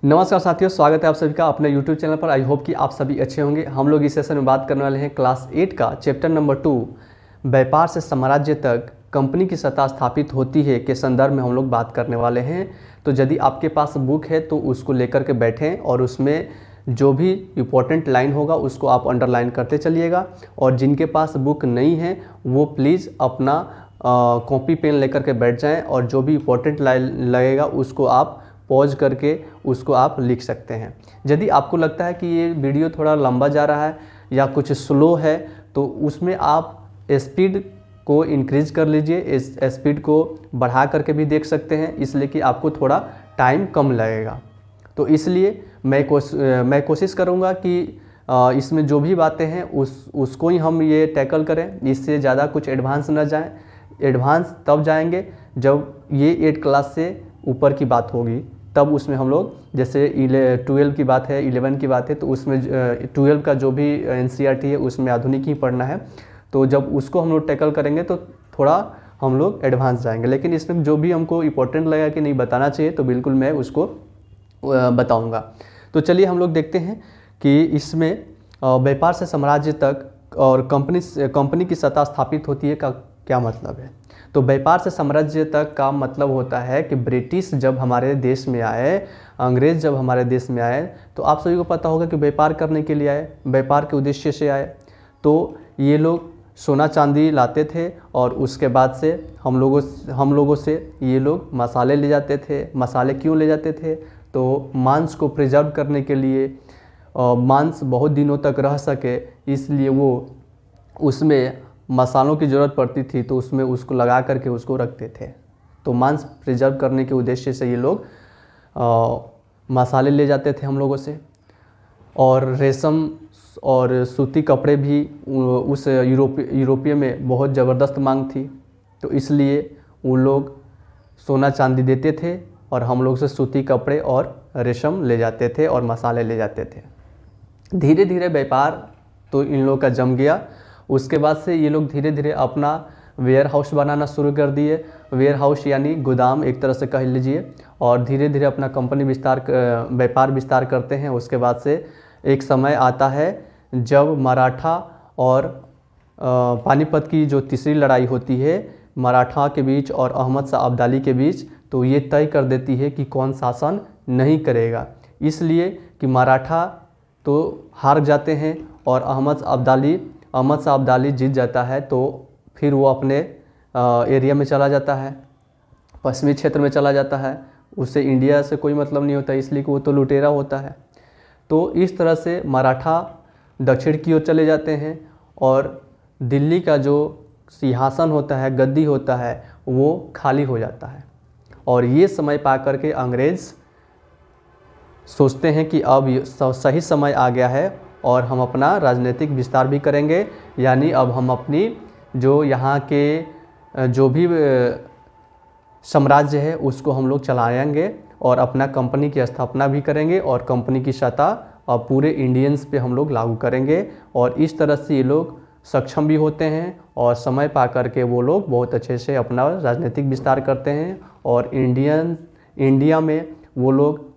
नमस्कार साथियों, स्वागत है आप सभी का अपने YouTube चैनल पर। आई होप कि आप सभी अच्छे होंगे। हम लोग इस सेशन में बात करने वाले हैं क्लास 8 का चैप्टर नंबर 2 व्यापार से साम्राज्य तक कंपनी की सत्ता स्थापित होती है के संदर्भ में हम लोग बात करने वाले हैं। तो यदि आपके पास बुक है तो उसको लेकर के बैठें और उसमें जो भी इम्पोर्टेंट लाइन होगा उसको आप अंडरलाइन करते चलिएगा। और जिनके पास बुक नहीं है वो प्लीज़ अपना कॉपी पेन लेकर के बैठ जाएँ और जो भी इम्पोर्टेंट लाइन लगेगा उसको आप पॉज करके उसको आप लिख सकते हैं। यदि आपको लगता है कि ये वीडियो थोड़ा लंबा जा रहा है या कुछ स्लो है तो उसमें आप स्पीड को इंक्रीज कर लीजिए, इस स्पीड को बढ़ा करके भी देख सकते हैं, इसलिए कि आपको थोड़ा टाइम कम लगेगा। तो इसलिए मैं कोशिश करूँगा कि इसमें जो भी बातें हैं उसको ही हम ये टैकल करें, इससे ज़्यादा कुछ एडवांस ना जाएं। एडवांस तब जाएंगे जब ये 8 क्लास से ऊपर की बात होगी, तब उसमें हम लोग जैसे 12 की बात है, 11 की बात है, तो उसमें 12 का जो भी NCERT है उसमें आधुनिक ही पढ़ना है। तो जब उसको हम लोग टैकल करेंगे तो थोड़ा हम लोग एडवांस जाएंगे। लेकिन इसमें जो भी हमको इम्पोर्टेंट लगा कि नहीं बताना चाहिए तो बिल्कुल मैं उसको बताऊंगा। तो चलिए हम लोग देखते हैं कि इसमें व्यापार से साम्राज्य तक और कंपनी की सत्ता स्थापित होती है का क्या मतलब है। तो व्यापार से साम्राज्य तक का मतलब होता है कि ब्रिटिश जब हमारे देश में आए, अंग्रेज़ जब हमारे देश में आए, तो आप सभी को पता होगा कि व्यापार करने के लिए आए, व्यापार के उद्देश्य से आए। तो ये लोग सोना चांदी लाते थे और उसके बाद से हम लोगों से ये लोग मसाले ले जाते थे। मसाले क्यों ले जाते थे? तो मांस को प्रिजर्व करने के लिए, मांस बहुत दिनों तक रह सके इसलिए वो उसमें मसालों की ज़रूरत पड़ती थी, तो उसमें उसको लगा करके उसको रखते थे। तो मांस प्रिजर्व करने के उद्देश्य से ये लोग मसाले ले जाते थे हम लोगों से। और रेशम और सूती कपड़े भी उस यूरोपीय में बहुत ज़बरदस्त मांग थी, तो इसलिए वो लोग सोना चांदी देते थे और हम लोग से सूती कपड़े और रेशम ले जाते थे और मसाले ले जाते थे। धीरे धीरे व्यापार तो इन लोग का जम गया। उसके बाद से ये लोग धीरे धीरे अपना वेयर हाउस बनाना शुरू कर दिए। वेयर हाउस यानी गोदाम एक तरह से कह लीजिए। और धीरे धीरे अपना व्यापार विस्तार करते हैं। उसके बाद से एक समय आता है जब मराठा और पानीपत की जो तीसरी लड़ाई होती है मराठा के बीच और अहमद शाह अब्दाली के बीच, तो ये तय कर देती है कि कौन शासन नहीं करेगा। इसलिए कि मराठा तो हार जाते हैं और अहमद शाह अब्दाली जीत जाता है, तो फिर वो अपने एरिया में चला जाता है, पश्चिमी क्षेत्र में चला जाता है। उससे इंडिया से कोई मतलब नहीं होता, इसलिए कि वो तो लुटेरा होता है। तो इस तरह से मराठा दक्षिण की ओर चले जाते हैं और दिल्ली का जो सिंहासन होता है, गद्दी होता है, वो खाली हो जाता है। और ये समय पा करके अंग्रेज़ सोचते हैं कि अब सही समय आ गया है और हम अपना राजनीतिक विस्तार भी करेंगे। यानी अब हम अपनी जो यहाँ के जो भी साम्राज्य है उसको हम लोग चलाएंगे और अपना कंपनी की स्थापना भी करेंगे और कंपनी की सत्ता अब पूरे इंडियंस पे हम लोग लागू करेंगे। और इस तरह से ये लोग सक्षम भी होते हैं और समय पा करके वो लोग बहुत अच्छे से अपना राजनीतिक विस्तार करते हैं। और इंडिया में वो लोग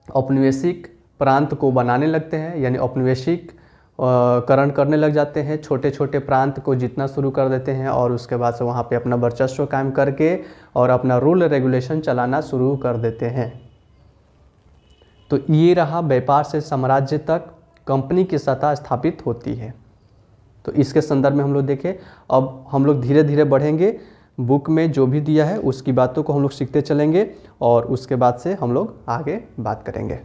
औपनिवेशिक प्रांत को बनाने लगते हैं, यानी औपनिवेशिक करण करने लग जाते हैं। छोटे छोटे प्रांत को जीतना शुरू कर देते हैं और उसके बाद से वहाँ पे अपना वर्चस्व कायम करके और अपना रूल रेगुलेशन चलाना शुरू कर देते हैं। तो ये रहा व्यापार से साम्राज्य तक कंपनी की सत्ता स्थापित होती है। तो इसके संदर्भ में हम लोग देखें। अब हम लोग धीरे धीरे बढ़ेंगे, बुक में जो भी दिया है उसकी बातों को हम लोग सीखते चलेंगे और उसके बाद से हम लोग आगे बात करेंगे।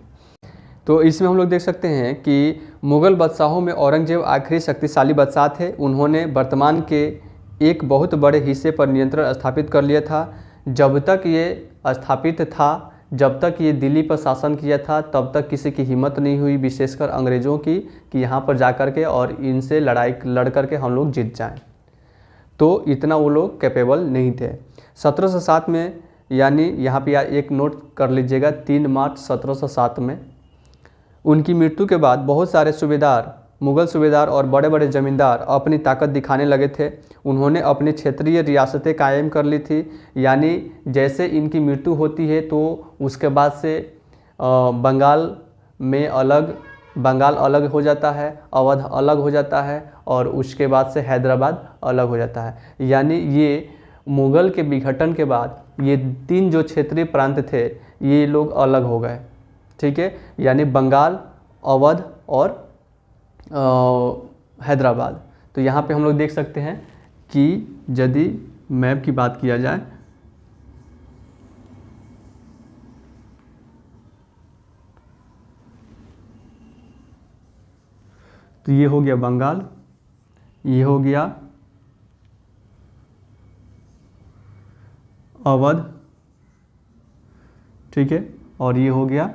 तो इसमें हम लोग देख सकते हैं कि मुग़ल बादशाहों में औरंगजेब आखिरी शक्तिशाली बादशाह थे। उन्होंने वर्तमान के एक बहुत बड़े हिस्से पर नियंत्रण स्थापित कर लिया था। जब तक ये स्थापित था, जब तक ये दिल्ली पर शासन किया था, तब तक किसी की हिम्मत नहीं हुई, विशेषकर अंग्रेज़ों की, कि यहाँ पर जा कर के और इनसे लड़ाई लड़ करके हम लोग जीत जाएं। तो इतना वो लोग कैपेबल नहीं थे। 1707 में, यानी यहाँ पे एक नोट कर लीजिएगा, 3 मार्च 1707 में उनकी मृत्यु के बाद बहुत सारे सूबेदार, मुग़ल सूबेदार और बड़े बड़े ज़मींदार अपनी ताकत दिखाने लगे थे। उन्होंने अपनी क्षेत्रीय रियासतें कायम कर ली थी। यानी जैसे इनकी मृत्यु होती है तो उसके बाद से बंगाल में बंगाल अलग हो जाता है, अवध अलग हो जाता है और उसके बाद से हैदराबाद अलग हो जाता है। यानी ये मुग़ल के विघटन के बाद ये 3 जो क्षेत्रीय प्रांत थे ये लोग अलग हो गए। ठीक है, यानी बंगाल, अवध और हैदराबाद। तो यहाँ पे हम लोग देख सकते हैं कि यदि मैप की बात किया जाए तो ये हो गया बंगाल, ये हो गया अवध, ठीक है, और ये हो गया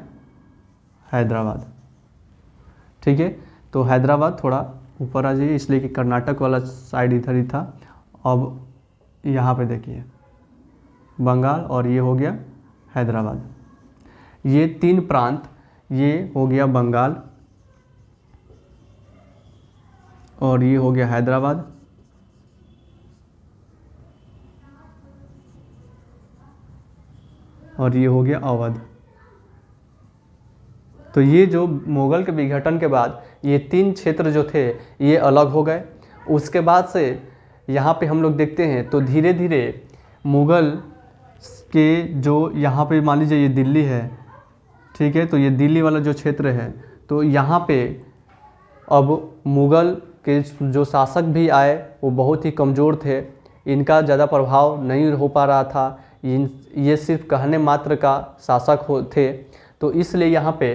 हैदराबाद। ठीक है, तो हैदराबाद थोड़ा ऊपर आ जाइए इसलिए कि कर्नाटक वाला साइड इधर ही था। अब यहाँ पे देखिए बंगाल और ये हो गया हैदराबाद। ये 3 प्रांत, ये हो गया बंगाल और ये हो गया हैदराबाद और ये हो गया अवध। तो ये जो मुग़ल के विघटन के बाद ये 3 क्षेत्र जो थे ये अलग हो गए। उसके बाद से यहाँ पे हम लोग देखते हैं तो धीरे धीरे मुग़ल के जो यहाँ पे मान लीजिए ये दिल्ली है, ठीक है, तो ये दिल्ली वाला जो क्षेत्र है तो यहाँ पे अब मुग़ल के जो शासक भी आए वो बहुत ही कमज़ोर थे, इनका ज़्यादा प्रभाव नहीं हो पा रहा था, ये सिर्फ कहने मात्र का शासक थे। तो इसलिए यहाँ पे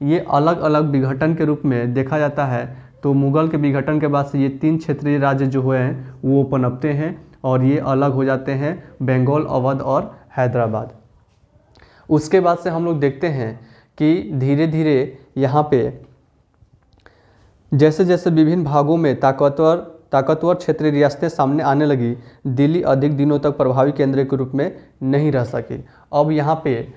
ये अलग अलग विघटन के रूप में देखा जाता है। तो मुग़ल के विघटन के बाद से ये 3 क्षेत्रीय राज्य जो हुए हैं वो पनपते हैं और ये अलग हो जाते हैं, बंगाल, अवध और हैदराबाद। उसके बाद से हम लोग देखते हैं कि धीरे धीरे यहाँ पे जैसे जैसे विभिन्न भागों में ताकतवर क्षेत्रीय रियासतें सामने आने लगी, दिल्ली अधिक दिनों तक प्रभावी केंद्र के रूप में नहीं रह सकी। अब यहाँ पे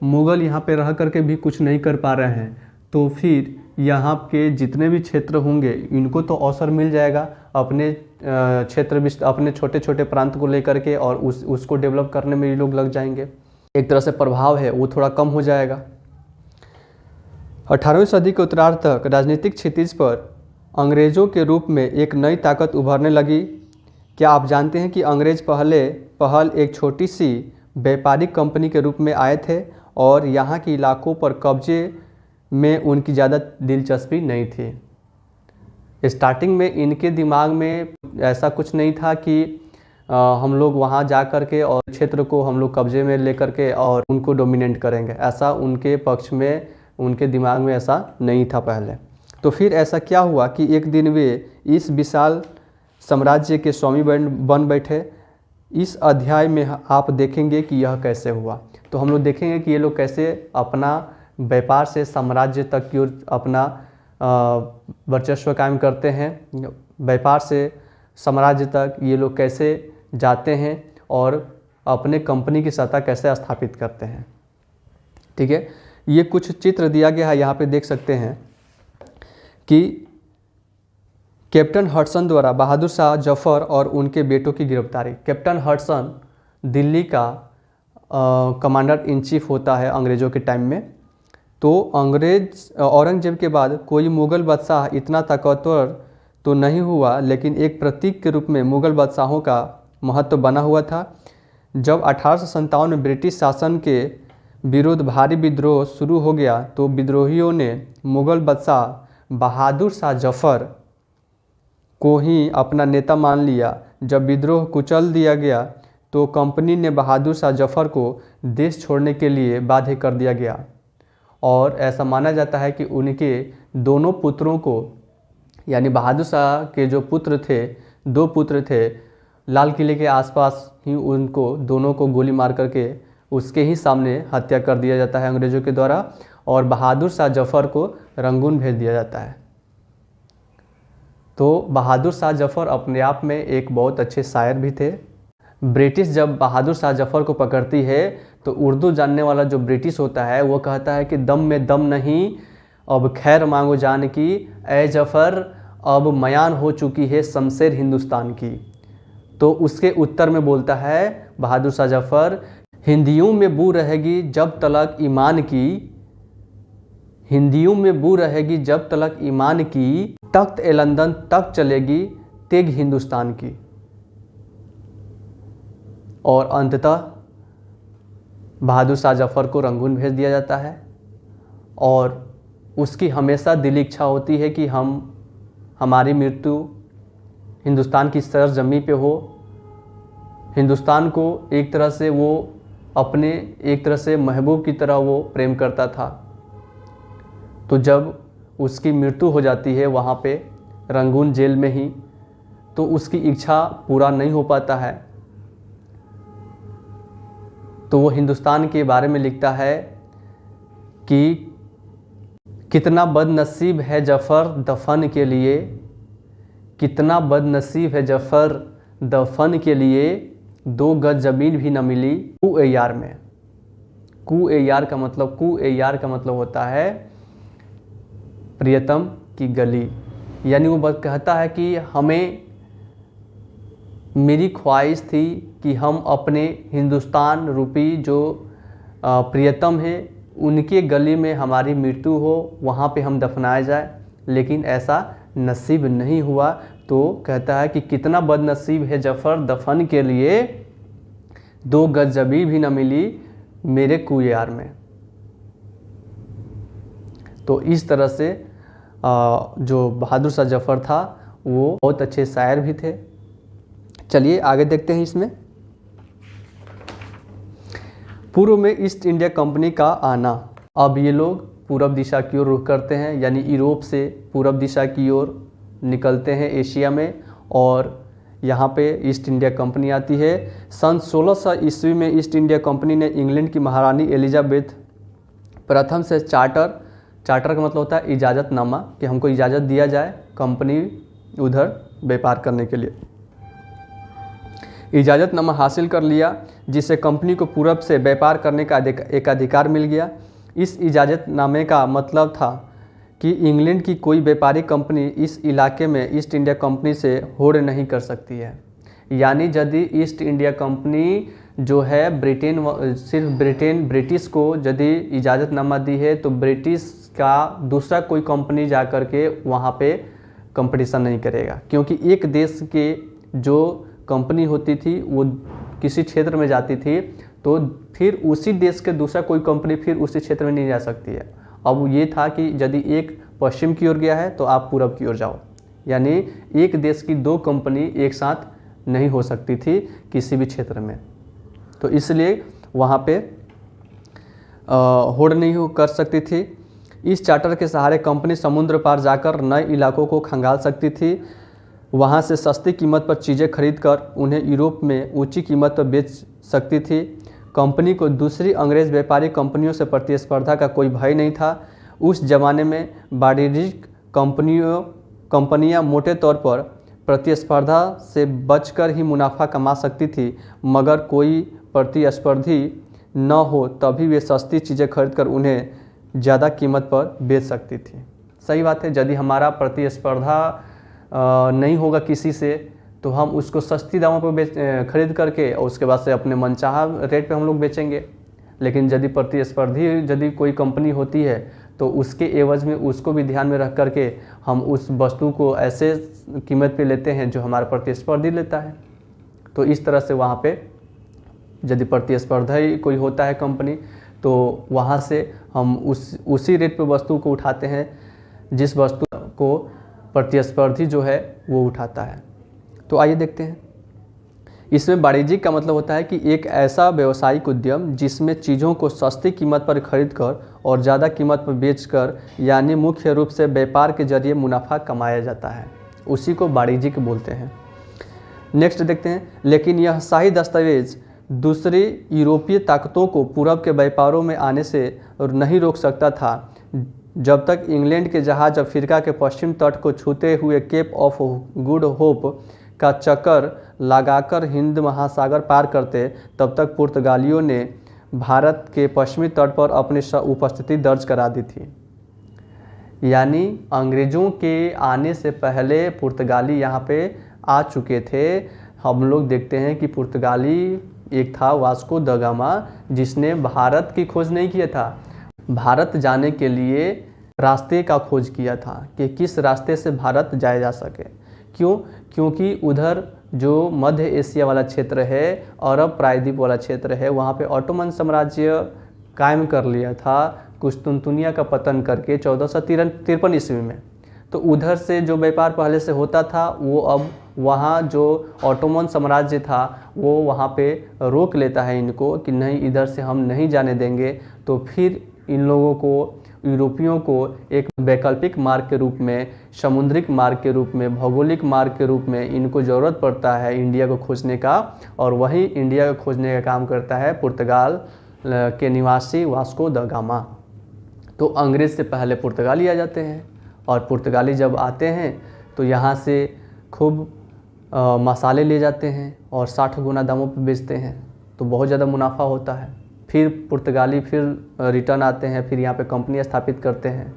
मुग़ल यहाँ पे रह करके भी कुछ नहीं कर पा रहे हैं, तो फिर यहाँ के जितने भी क्षेत्र होंगे इनको तो अवसर मिल जाएगा अपने क्षेत्र, अपने छोटे छोटे प्रांत को लेकर के, और उसको डेवलप करने में ये लोग लग जाएंगे। एक तरह से प्रभाव है वो थोड़ा कम हो जाएगा। 18वीं सदी के उत्तरार्ध तक राजनीतिक क्षितिज पर अंग्रेज़ों के रूप में एक नई ताकत उभरने लगी। क्या आप जानते हैं कि अंग्रेज़ पहल एक छोटी सी व्यापारिक कंपनी के रूप में आए थे और यहाँ के इलाकों पर कब्जे में उनकी ज़्यादा दिलचस्पी नहीं थी। स्टार्टिंग में इनके दिमाग में ऐसा कुछ नहीं था कि हम लोग वहाँ जा कर के और क्षेत्र को हम लोग कब्जे में लेकर के और उनको डोमिनेट करेंगे, ऐसा उनके पक्ष में, उनके दिमाग में ऐसा नहीं था पहले। तो फिर ऐसा क्या हुआ कि एक दिन वे इस विशाल साम्राज्य के स्वामी बन बैठे। इस अध्याय में आप देखेंगे कि यह कैसे हुआ। तो हम लोग देखेंगे कि ये लोग कैसे अपना व्यापार से साम्राज्य तक की ओर अपना वर्चस्व कायम करते हैं, व्यापार से साम्राज्य तक ये लोग कैसे जाते हैं और अपने कंपनी की सत्ता कैसे स्थापित करते हैं। ठीक है, ये कुछ चित्र दिया गया है, यहाँ पे देख सकते हैं कि कैप्टन हडसन द्वारा बहादुर शाह जफर और उनके बेटों की गिरफ्तारी। कैप्टन हडसन दिल्ली का कमांडर इन चीफ होता है अंग्रेज़ों के टाइम में। तो औरंगजेब के बाद कोई मुग़ल बादशाह इतना ताकतवर तो नहीं हुआ, लेकिन एक प्रतीक के रूप में मुग़ल बादशाहों का महत्व बना हुआ था। जब 1857 में ब्रिटिश शासन के विरुद्ध भारी विद्रोह शुरू हो गया तो विद्रोहियों ने मुग़ल बादशाह बहादुर शाह जफर को ही अपना नेता मान लिया। जब विद्रोह कुचल दिया गया तो कंपनी ने बहादुर शाह जफर को देश छोड़ने के लिए बाध्य कर दिया गया और ऐसा माना जाता है कि उनके दोनों पुत्रों को, यानी बहादुर शाह के जो पुत्र थे, 2 पुत्र थे, लाल किले के आसपास ही उनको दोनों को गोली मार करके उसके ही सामने हत्या कर दिया जाता है अंग्रेज़ों के द्वारा और बहादुर शाह जफर को रंगून भेज दिया जाता है। तो बहादुर शाह जफर अपने आप में एक बहुत अच्छे शायर भी थे। ब्रिटिश जब बहादुर शाह जफर को पकड़ती है तो उर्दू जानने वाला जो ब्रिटिश होता है वो कहता है कि दम में दम नहीं, अब खैर मांगो जान की, ए जफर अब मयान हो चुकी है शमशेर हिंदुस्तान की। तो उसके उत्तर में बोलता है बहादुर शाह जफर, हिंदियों में बू रहेगी जब तलक ईमान की, हिंदियों में बू रहेगी जब तलक ईमान की, तख्त ए लंदन तक चलेगी तेग हिंदुस्तान की। और अंततः बहादुर शाह जफर को रंगून भेज दिया जाता है और उसकी हमेशा दिली इच्छा होती है कि हमारी मृत्यु हिंदुस्तान की सरजमी पे हो। हिंदुस्तान को एक तरह से वो अपने एक तरह से महबूब की तरह वो प्रेम करता था। तो जब उसकी मृत्यु हो जाती है वहाँ पे रंगून जेल में ही, तो उसकी इच्छा पूरा नहीं हो पाता है। तो वो हिंदुस्तान के बारे में लिखता है कि कितना बदनसीब है जफ़र दफन के लिए, कितना बदनसीब है जफ़र दफन के लिए, 2 गज ज़मीन भी न मिली कू ए यार में। कू ए यार का मतलब होता है प्रियतम की गली। यानी वो कहता है कि मेरी ख्वाहिश थी कि हम अपने हिंदुस्तान रूपी जो प्रियतम है उनके गली में हमारी मृत्यु हो, वहाँ पे हम दफनाए जाए, लेकिन ऐसा नसीब नहीं हुआ। तो कहता है कि कितना बदनसीब है जफ़र दफन के लिए, 2 गज ज़मीन भी न मिली मेरे कुए यार में। तो इस तरह से जो बहादुर शाह जफ़र था वो बहुत अच्छे शायर भी थे। चलिए आगे देखते हैं। इसमें पूर्व में ईस्ट इंडिया कंपनी का आना। अब ये लोग पूरब दिशा की ओर रुख करते हैं, यानी यूरोप से पूरब दिशा की ओर निकलते हैं एशिया में, और यहाँ पे ईस्ट इंडिया कंपनी आती है। सन 1600 ईस्वी में ईस्ट इंडिया कंपनी ने इंग्लैंड की महारानी एलिजाबेथ प्रथम से चार्टर का मतलब होता है इजाज़तनामा, कि हमको इजाज़त दिया जाए कंपनी उधर व्यापार करने के लिए। इजाज़तनामा हासिल कर लिया, जिससे कंपनी को पूरब से व्यापार करने का एक अधिकार मिल गया। इस इजाज़तनामे का मतलब था कि इंग्लैंड की कोई व्यापारिक कंपनी इस इलाके में ईस्ट इंडिया कंपनी से होड़ नहीं कर सकती है। यानी यदि ईस्ट इंडिया कंपनी जो है सिर्फ ब्रिटिश को यदि इजाज़तनामा दी है, तो ब्रिटिश का दूसरा कोई कंपनी जा कर के वहाँ पे कंपटीशन नहीं करेगा, क्योंकि एक देश के जो कंपनी होती थी वो किसी क्षेत्र में जाती थी, तो फिर उसी देश के दूसरा कोई कंपनी फिर उसी क्षेत्र में नहीं जा सकती है। अब ये था कि यदि एक पश्चिम की ओर गया है तो आप पूरब की ओर जाओ, यानी एक देश की 2 कंपनी एक साथ नहीं हो सकती थी किसी भी क्षेत्र में। तो इसलिए वहाँ पे होड़ नहीं कर सकती थी। इस चार्टर के सहारे कंपनी समुद्र पार जाकर नए इलाकों को खंगाल सकती थी, वहाँ से सस्ती कीमत पर चीज़ें खरीद कर उन्हें यूरोप में ऊंची कीमत पर बेच सकती थी। कंपनी को दूसरी अंग्रेज़ व्यापारिक कंपनियों से प्रतिस्पर्धा का कोई भय नहीं था। उस जमाने में वाणिज्यिक कंपनियां मोटे तौर पर प्रतिस्पर्धा से बचकर ही मुनाफा कमा सकती थी, मगर कोई प्रतिस्पर्धी न हो तभी वे सस्ती चीज़ें खरीदकर उन्हें ज़्यादा कीमत पर बेच सकती थी। सही बात है, यदि हमारा प्रतिस्पर्धा नहीं होगा किसी से तो हम उसको सस्ती दामों पर खरीद करके और उसके बाद से अपने मनचाहा रेट पे हम लोग बेचेंगे। लेकिन यदि प्रतिस्पर्धी यदि कोई कंपनी होती है तो उसके एवज में उसको भी ध्यान में रख करके हम उस वस्तु को ऐसे कीमत पे लेते हैं जो हमारा प्रतिस्पर्धी लेता है। तो इस तरह से वहाँ पे यदि प्रतिस्पर्धा ही कोई होता है कंपनी, तो वहाँ से हम उसी रेट पे वस्तु को उठाते हैं जिस वस्तु को प्रतिस्पर्धी जो है वो उठाता है। तो आइए देखते हैं। इसमें वाणिज्यिक का मतलब होता है कि एक ऐसा व्यावसायिक उद्यम जिसमें चीज़ों को सस्ती कीमत पर खरीदकर और ज़्यादा कीमत पर बेचकर, यानी मुख्य रूप से व्यापार के जरिए मुनाफा कमाया जाता है, उसी को वाणिज्यिक बोलते हैं। नेक्स्ट देखते हैं। लेकिन यह शाही दस्तावेज दूसरी यूरोपीय ताकतों को पूरब के व्यापारों में आने से नहीं रोक सकता था। जब तक इंग्लैंड के जहाज अफ्रीका के पश्चिम तट को छूते हुए केप ऑफ गुड होप का चक्कर लगाकर हिंद महासागर पार करते, तब तक पुर्तगालियों ने भारत के पश्चिमी तट पर अपनी उपस्थिति दर्ज करा दी थी। यानी अंग्रेज़ों के आने से पहले पुर्तगाली यहाँ पे आ चुके थे। हम लोग देखते हैं कि पुर्तगाली एक था वास्को द गामा, जिसने भारत की खोज नहीं किया था। भारत जाने के लिए रास्ते का खोज किया था कि किस रास्ते से भारत जाया जा सके। क्यों? क्योंकि उधर जो मध्य एशिया वाला क्षेत्र है, अरब प्रायद्वीप वाला क्षेत्र है, वहाँ पे ऑटोमन साम्राज्य कायम कर लिया था कुस्तुनतुनिया का पतन करके 1453 ईस्वी में। तो उधर से जो व्यापार पहले से होता था वो अब वहाँ जो ऑटोमन साम्राज्य था वो वहाँ पे रोक लेता है इनको कि नहीं, इधर से हम नहीं जाने देंगे। तो फिर इन लोगों को, यूरोपियों को एक वैकल्पिक मार्ग के रूप में, समुद्रिक मार्ग के रूप में, भौगोलिक मार्ग के रूप में इनको ज़रूरत पड़ता है इंडिया को खोजने का। और वही इंडिया को खोजने का काम करता है पुर्तगाल के निवासी वास्को द गामा। तो अंग्रेज़ से पहले पुर्तगाली आ जाते हैं और पुर्तगाली जब आते हैं तो यहाँ से खूब मसाले ले जाते हैं और 60 गुना दामों पर बेचते हैं, तो बहुत ज़्यादा मुनाफा होता है। फिर पुर्तगाली फिर रिटर्न आते हैं, फिर यहाँ पे कंपनी स्थापित करते हैं।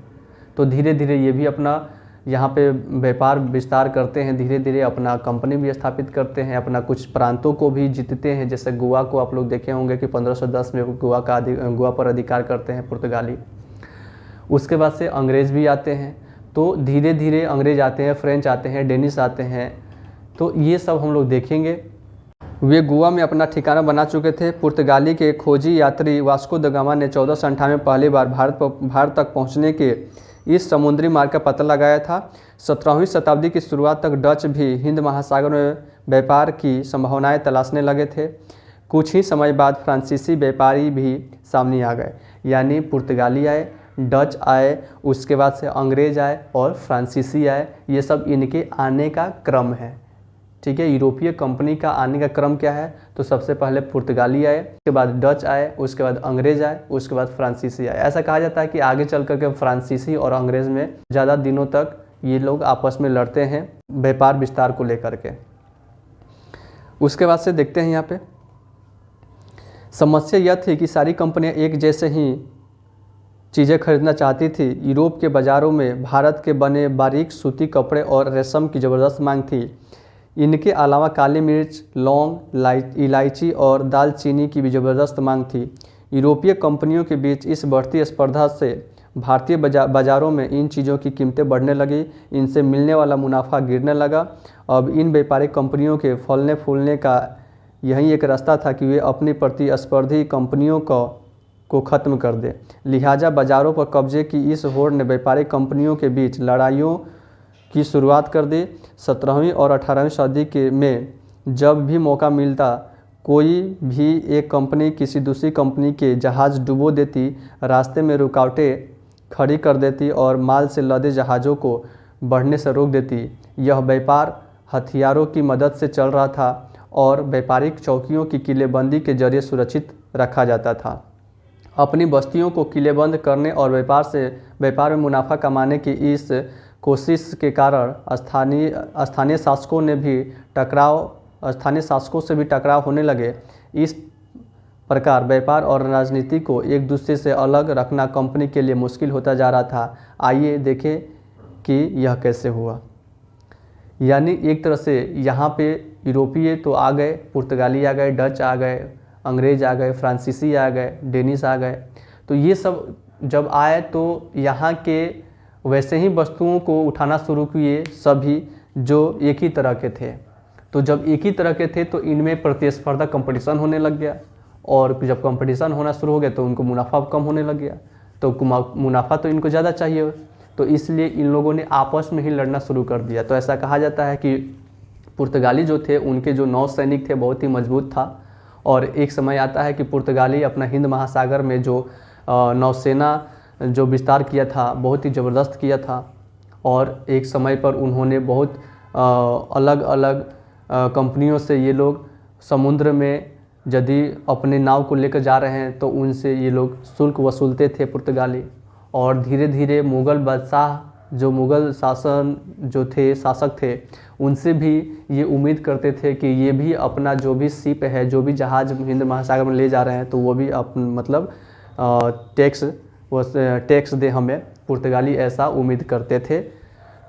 तो धीरे धीरे ये भी अपना यहाँ पे व्यापार विस्तार करते हैं, धीरे धीरे अपना कंपनी भी स्थापित करते हैं, अपना कुछ प्रांतों को भी जीतते हैं। जैसे गोवा को आप लोग देखे होंगे कि 1510 में गोवा पर अधिकार करते हैं पुर्तगाली। उसके बाद से अंग्रेज़ भी आते हैं, तो धीरे धीरे अंग्रेज़ आते हैं, फ्रेंच आते हैं, डेनिश आते हैं। तो ये सब हम लोग देखेंगे। वे गोवा में अपना ठिकाना बना चुके थे। पुर्तगाली के खोजी यात्री वास्को द गामा ने 1498 में पहली बार भारत तक पहुंचने के इस समुद्री मार्ग का पता लगाया था। 17वीं शताब्दी की शुरुआत तक डच भी हिंद महासागर में व्यापार की संभावनाएं तलाशने लगे थे। कुछ ही समय बाद फ्रांसीसी व्यापारी भी सामने आ गए, यानी पुर्तगाली आए, डच आए, उसके बाद से अंग्रेज़ आए और फ्रांसीसी आए। ये सब इनके आने का क्रम है, ठीक है। यूरोपीय कंपनी का आने का क्रम क्या है? तो सबसे पहले पुर्तगाली आए, उसके बाद डच आए, उसके बाद अंग्रेज़ आए, उसके बाद फ्रांसीसी आए। ऐसा कहा जाता है कि आगे चल करके फ्रांसीसी और अंग्रेज़ में ज़्यादा दिनों तक ये लोग आपस में लड़ते हैं व्यापार विस्तार को लेकर के। उसके बाद से देखते हैं यहाँ पे समस्या यह थी कि सारी कंपनियाँ एक जैसे ही चीज़ें खरीदना चाहती थी। यूरोप के बाज़ारों में भारत के बने बारीक सूती कपड़े और रेशम की ज़बरदस्त मांग थी। इनके अलावा काली मिर्च, लौंग, इलायची और दालचीनी की भी ज़बरदस्त मांग थी। यूरोपीय कंपनियों के बीच इस बढ़ती स्पर्धा से भारतीय बाज़ारों में इन चीज़ों की कीमतें बढ़ने लगी, इनसे मिलने वाला मुनाफा गिरने लगा। अब इन व्यापारिक कंपनियों के फलने फूलने का यही एक रास्ता था कि वे अपनी प्रतिस्पर्धी कंपनियों को ख़त्म कर दे। लिहाजा बाज़ारों पर कब्जे की इस होड़ ने व्यापारिक कंपनियों के बीच लड़ाइयों की शुरुआत कर दी। 17वीं और 18वीं सदी में जब भी मौका मिलता, कोई भी एक कंपनी किसी दूसरी कंपनी के जहाज़ डुबो देती, रास्ते में रुकावटें खड़ी कर देती और माल से लदे जहाज़ों को बढ़ने से रोक देती। यह व्यापार हथियारों की मदद से चल रहा था और व्यापारिक चौकियों की किलेबंदी के जरिए सुरक्षित रखा जाता था। अपनी बस्तियों को किलेबंद करने और व्यापार में मुनाफा कमाने की इस कोशिश के कारण स्थानीय शासकों से भी टकराव होने लगे। इस प्रकार व्यापार और राजनीति को एक दूसरे से अलग रखना कंपनी के लिए मुश्किल होता जा रहा था। आइए देखें कि यह कैसे हुआ। यानी एक तरह से यहाँ पे यूरोपीय तो आ गए, पुर्तगाली आ गए, डच आ गए, अंग्रेज़ आ गए, फ्रांसीसी आ गए, डेनिश आ गए। तो ये सब जब आए तो यहाँ के वैसे ही वस्तुओं को उठाना शुरू किए सभी जो एक ही तरह के थे। तो जब एक ही तरह के थे तो इनमें प्रतिस्पर्धा कंपटीशन होने लग गया, और जब कंपटीशन होना शुरू हो गया तो उनको मुनाफा कम होने लग गया। तो मुनाफा तो इनको ज़्यादा चाहिए, तो इसलिए इन लोगों ने आपस में ही लड़ना शुरू कर दिया। तो ऐसा कहा जाता है कि पुर्तगाली जो थे उनके जो नौ सैनिक थे बहुत ही मजबूत था, और एक समय आता है कि पुर्तगाली अपना हिंद महासागर में जो नौसेना जो विस्तार किया था बहुत ही ज़बरदस्त किया था। और एक समय पर उन्होंने बहुत अलग अलग कंपनियों से ये लोग समुद्र में यदि अपने नाव को लेकर जा रहे हैं तो उनसे ये लोग शुल्क वसूलते थे पुर्तगाली। और धीरे धीरे मुग़ल बादशाह जो मुग़ल शासक थे उनसे भी ये उम्मीद करते थे कि ये भी अपना जो भी शिप है, जो भी जहाज़ हिंद महासागर में ले जा रहे हैं तो वो भी मतलब टैक्स दे हमें। पुर्तगाली ऐसा उम्मीद करते थे।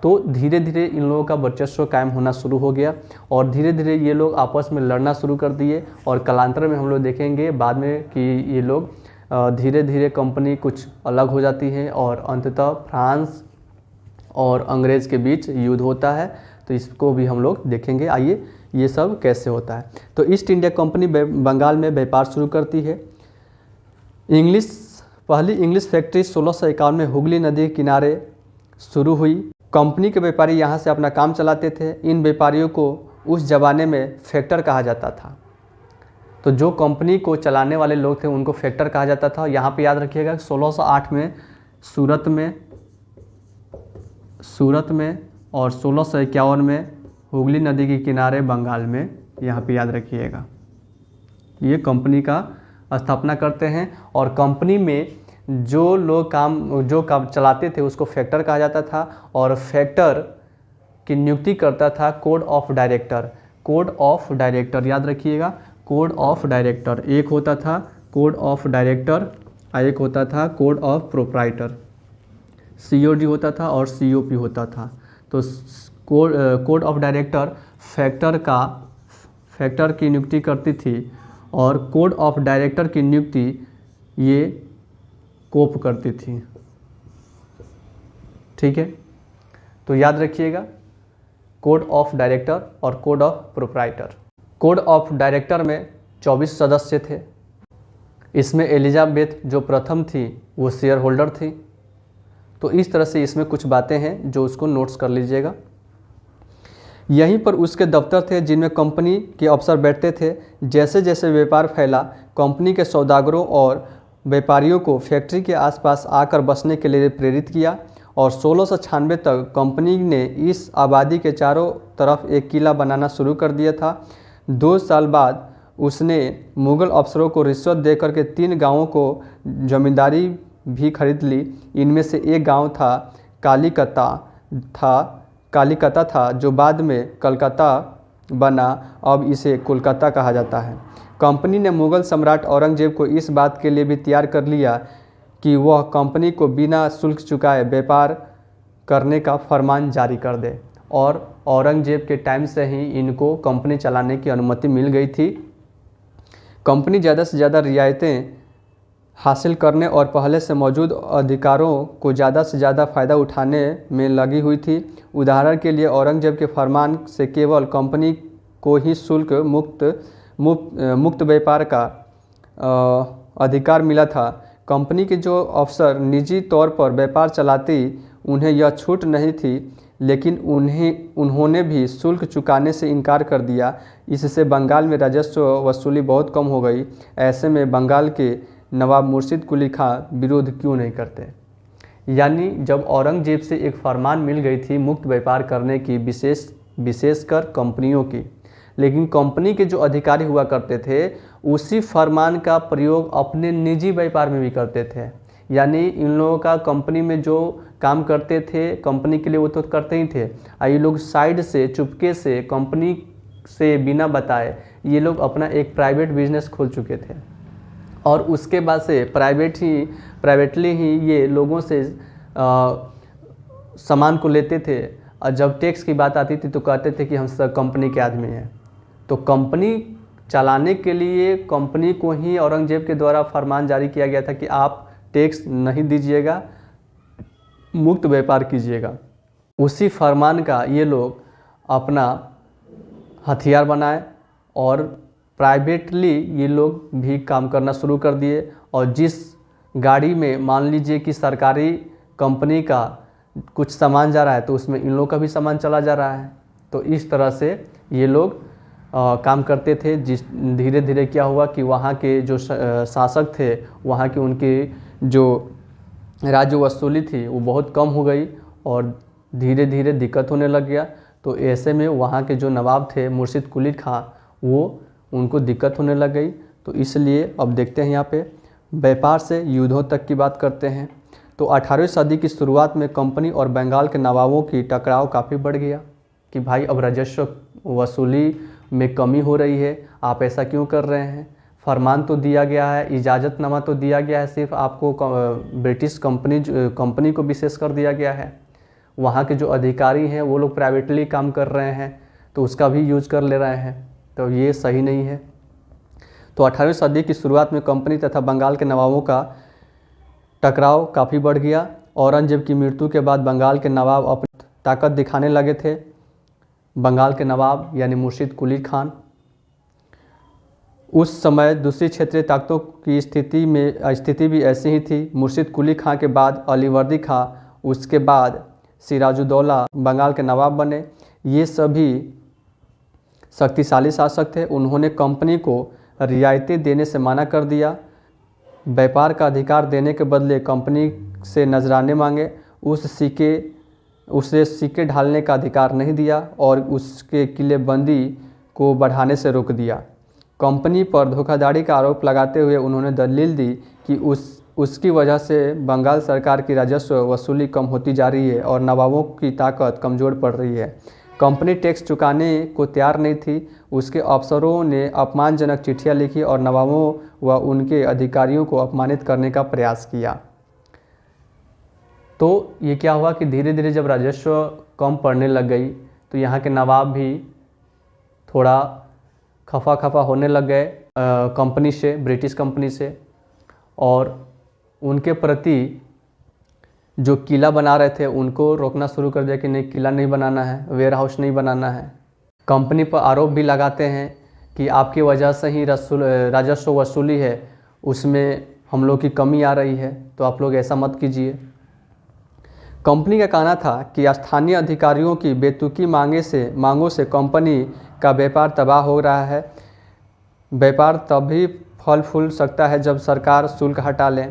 तो धीरे धीरे इन लोगों का वर्चस्व कायम होना शुरू हो गया और धीरे धीरे ये लोग आपस में लड़ना शुरू कर दिए। और कालांतर में हम लोग देखेंगे बाद में कि ये लोग धीरे धीरे कंपनी कुछ अलग हो जाती है और अंततः फ्रांस और अंग्रेज़ के बीच युद्ध होता है। तो इसको भी हम लोग देखेंगे। आइए ये सब कैसे होता है। तो ईस्ट इंडिया कंपनी बंगाल में व्यापार शुरू करती है। पहली इंग्लिश फैक्ट्री 1651 में हुगली नदी के किनारे शुरू हुई। कंपनी के व्यापारी यहाँ से अपना काम चलाते थे। इन व्यापारियों को उस ज़माने में फैक्टर कहा जाता था। तो जो कंपनी को चलाने वाले लोग थे उनको फैक्टर कहा जाता था। यहाँ पे याद रखिएगा 1608 में सूरत में और 1651 में हुगली नदी के किनारे बंगाल में, यहाँ पे याद रखिएगा। ये कंपनी का स्थापना करते हैं और कंपनी में जो काम चलाते थे उसको फैक्टर कहा जाता था और फैक्टर की नियुक्ति करता था कोड ऑफ डायरेक्टर। याद रखिएगा, कोड ऑफ डायरेक्टर एक होता था कोड ऑफ डायरेक्टर, एक होता था कोड ऑफ प्रोप्राइटर। COD होता था और COP होता था। तो कोड ऑफ डायरेक्टर फैक्टर की नियुक्ति करती थी और कोड ऑफ डायरेक्टर की नियुक्ति ये कोप करती थी। ठीक है, तो याद रखिएगा कोड ऑफ डायरेक्टर और code of proprietor. Code of director में 24 सदस्य थे। इसमें एलिजाबेथ जो प्रथम थी वो शेयर होल्डर थी। तो इस तरह से इसमें कुछ बातें हैं जो उसको नोट्स कर लीजिएगा। यहीं पर उसके दफ्तर थे जिनमें कंपनी के अफसर बैठते थे। जैसे जैसे व्यापार फैला, कंपनी के सौदागरों और व्यापारियों को फैक्ट्री के आसपास आकर बसने के लिए प्रेरित किया और 1696 तक कंपनी ने इस आबादी के चारों तरफ एक किला बनाना शुरू कर दिया था। 2 साल बाद उसने मुग़ल अफसरों को रिश्वत देकर के 3 गांवों को जमींदारी भी खरीद ली। इनमें से एक गांव कालीकता था जो बाद में कलकत्ता बना। अब इसे कोलकाता कहा जाता है। कंपनी ने मुग़ल सम्राट औरंगजेब को इस बात के लिए भी तैयार कर लिया कि वह कंपनी को बिना शुल्क चुकाए व्यापार करने का फरमान जारी कर दे। और औरंगजेब के टाइम से ही इनको कंपनी चलाने की अनुमति मिल गई थी। कंपनी ज़्यादा से ज़्यादा रियायतें हासिल करने और पहले से मौजूद अधिकारों को ज़्यादा से ज़्यादा फ़ायदा उठाने में लगी हुई थी। उदाहरण के लिए औरंगजेब के फरमान से केवल कंपनी को ही शुल्क मुक्त व्यापार का अधिकार मिला था। कंपनी के जो अफसर निजी तौर पर व्यापार चलाती उन्हें यह छूट नहीं थी, लेकिन उन्होंने भी शुल्क चुकाने से इनकार कर दिया। इससे बंगाल में राजस्व वसूली बहुत कम हो गई। ऐसे में बंगाल के नवाब मुर्शिद कुली खां विरोध क्यों नहीं करते। यानी जब औरंगजेब से एक फरमान मिल गई थी मुक्त व्यापार करने की, विशेषकर कंपनियों की, लेकिन कंपनी के जो अधिकारी हुआ करते थे उसी फरमान का प्रयोग अपने निजी व्यापार में भी करते थे। यानी इन लोगों का कंपनी में जो काम करते थे कंपनी के लिए वो तो करते ही थे, ये लोग साइड से चुपके से कंपनी से बिना बताए ये लोग अपना एक प्राइवेट बिजनेस खोल चुके थे और उसके बाद से प्राइवेटली ही ये लोगों से सामान को लेते थे। और जब टैक्स की बात आती थी तो कहते थे कि हम सब कंपनी के आदमी हैं। तो कंपनी चलाने के लिए कंपनी को ही औरंगजेब के द्वारा फरमान जारी किया गया था कि आप टैक्स नहीं दीजिएगा, मुक्त व्यापार कीजिएगा। उसी फरमान का ये लोग अपना हथियार बनाए और प्राइवेटली ये लोग भी काम करना शुरू कर दिए। और जिस गाड़ी में मान लीजिए कि सरकारी कंपनी का कुछ सामान जा रहा है तो उसमें इन लोग का भी सामान चला जा रहा है। तो इस तरह से ये लोग काम करते थे। धीरे धीरे क्या हुआ कि वहाँ के जो शासक थे, वहाँ की उनकी जो राज्य वसूली थी वो बहुत कम हो गई और धीरे धीरे दिक्कत होने लग गया। तो ऐसे में वहाँ के जो नवाब थे मुर्शिद कुली खां, वो उनको दिक्कत होने लग गई। तो इसलिए अब देखते हैं यहाँ पे व्यापार से युद्धों तक की बात करते हैं। तो 18वीं सदी की शुरुआत में कंपनी और बंगाल के नवाबों की टकराव काफ़ी बढ़ गया कि भाई अब राजस्व वसूली में कमी हो रही है, आप ऐसा क्यों कर रहे हैं। फरमान तो दिया गया है, इजाज़तनामा तो दिया गया है, सिर्फ आपको ब्रिटिश कंपनी को विशेष कर दिया गया है। वहाँ के जो अधिकारी हैं वो लोग प्राइवेटली काम कर रहे हैं तो उसका भी यूज कर ले रहे हैं, तो ये सही नहीं है। तो 18वीं सदी की शुरुआत में कंपनी तथा बंगाल के नवाबों का टकराव काफ़ी बढ़ गया। औरंगजेब की मृत्यु के बाद बंगाल के नवाब अपनी ताकत दिखाने लगे थे। बंगाल के नवाब यानी मुर्शिद कुली खान, उस समय दूसरी क्षेत्रीय ताकतों की स्थिति भी ऐसी ही थी। मुर्शिद कुली खां के बाद अलीवर्दी खां, उसके बाद सिराजुद्दौला बंगाल के नवाब बने। ये सभी शक्तिशाली शासक थे। उन्होंने कंपनी को रियायतें देने से मना कर दिया, व्यापार का अधिकार देने के बदले कंपनी से नजराने मांगे, उसे सिक्के ढालने का अधिकार नहीं दिया और उसके किलेबंदी को बढ़ाने से रोक दिया। कंपनी पर धोखाधड़ी का आरोप लगाते हुए उन्होंने दलील दी कि उसकी वजह से बंगाल सरकार की राजस्व वसूली कम होती जा रही है और नवाबों की ताकत कमज़ोर पड़ रही है। कंपनी टैक्स चुकाने को तैयार नहीं थी। उसके अफसरों ने अपमानजनक चिट्ठियां लिखी और नवाबों व उनके अधिकारियों को अपमानित करने का प्रयास किया। तो ये क्या हुआ कि धीरे धीरे जब राजस्व कम पड़ने लग गई तो यहाँ के नवाब भी थोड़ा खफा होने लग गए कंपनी से, ब्रिटिश कंपनी से, और उनके प्रति जो किला बना रहे थे उनको रोकना शुरू कर दिया कि नहीं, किला नहीं बनाना है, वेयर हाउस नहीं बनाना है। कंपनी पर आरोप भी लगाते हैं कि आपकी वजह से ही राजस्व वसूली है उसमें हम लोग की कमी आ रही है, तो आप लोग ऐसा मत कीजिए। कंपनी का कहना था कि स्थानीय अधिकारियों की बेतुकी मांगों से कंपनी का व्यापार तबाह हो रहा है। व्यापार तभी फल फूल सकता है जब सरकार शुल्क हटा ले।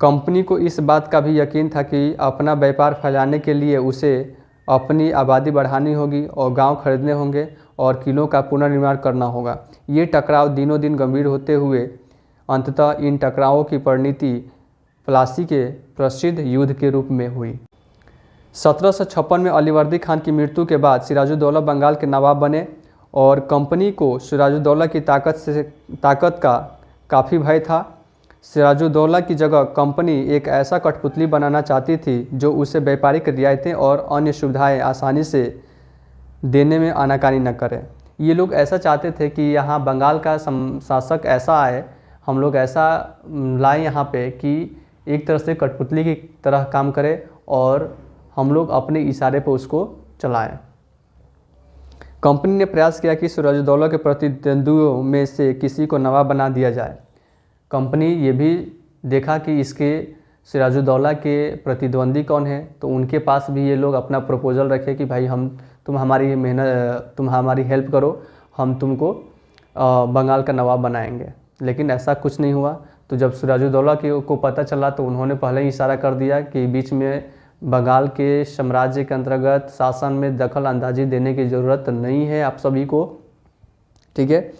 कंपनी को इस बात का भी यकीन था कि अपना व्यापार फैलाने के लिए उसे अपनी आबादी बढ़ानी होगी और गांव खरीदने होंगे और किलों का पुनर्निर्माण करना होगा। ये टकराव दिनों दिन गंभीर होते हुए अंततः इन टकरावों की परिणति प्लासी के प्रसिद्ध युद्ध के रूप में हुई। 1756 में अलीवर्दी खान की मृत्यु के बाद सिराजुद्दौला बंगाल के नवाब बने और कंपनी को सिराजुद्दौला की ताकत का काफ़ी भय था। सिराजुद्दौला की जगह कंपनी एक ऐसा कठपुतली बनाना चाहती थी जो उसे व्यापारिक रियायतें और अन्य सुविधाएं आसानी से देने में आनाकानी न करे। ये लोग ऐसा चाहते थे कि यहाँ बंगाल का शासक ऐसा आए, हम लोग ऐसा लाएं यहाँ पे कि एक तरह से कठपुतली की तरह काम करे और हम लोग अपने इशारे पर उसको चलाएं। कंपनी ने प्रयास किया कि सिराजुद्दौला के प्रतिद्वंद्वियों में से किसी को नवाब बना दिया जाए। कंपनी ये भी देखा कि इसके सिराजुद्दौला के प्रतिद्वंदी कौन है, तो उनके पास भी ये लोग अपना प्रपोजल रखे कि भाई तुम हमारी हेल्प करो, हम तुमको बंगाल का नवाब बनाएंगे। लेकिन ऐसा कुछ नहीं हुआ। तो जब सिराजुद्दौला को पता चला तो उन्होंने पहले ही इशारा कर दिया कि बीच में बंगाल के साम्राज्य के अंतर्गत शासन में दखल अंदाजी देने की ज़रूरत नहीं है आप सभी को, ठीक है।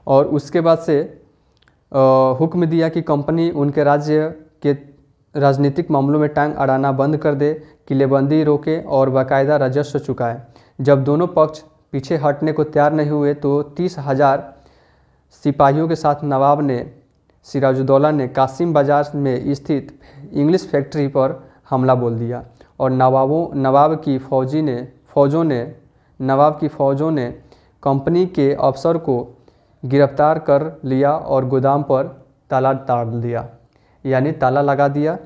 और उसके बाद से हुक्म दिया कि कंपनी उनके राज्य के राजनीतिक मामलों में टांग अड़ाना बंद कर दे, किलेबंदी रोके और बाकायदा राजस्व चुकाए। जब दोनों पक्ष पीछे हटने को तैयार नहीं हुए तो 30,000 सिपाहियों के साथ सिराजुद्दौला ने कासिम बाजार में स्थित इंग्लिश फैक्ट्री पर हमला बोल दिया और नवाब की फ़ौजों ने कंपनी के अफसर को गिरफ्तार कर लिया और गोदाम पर ताला डाल दिया, यानी ताला लगा दिया।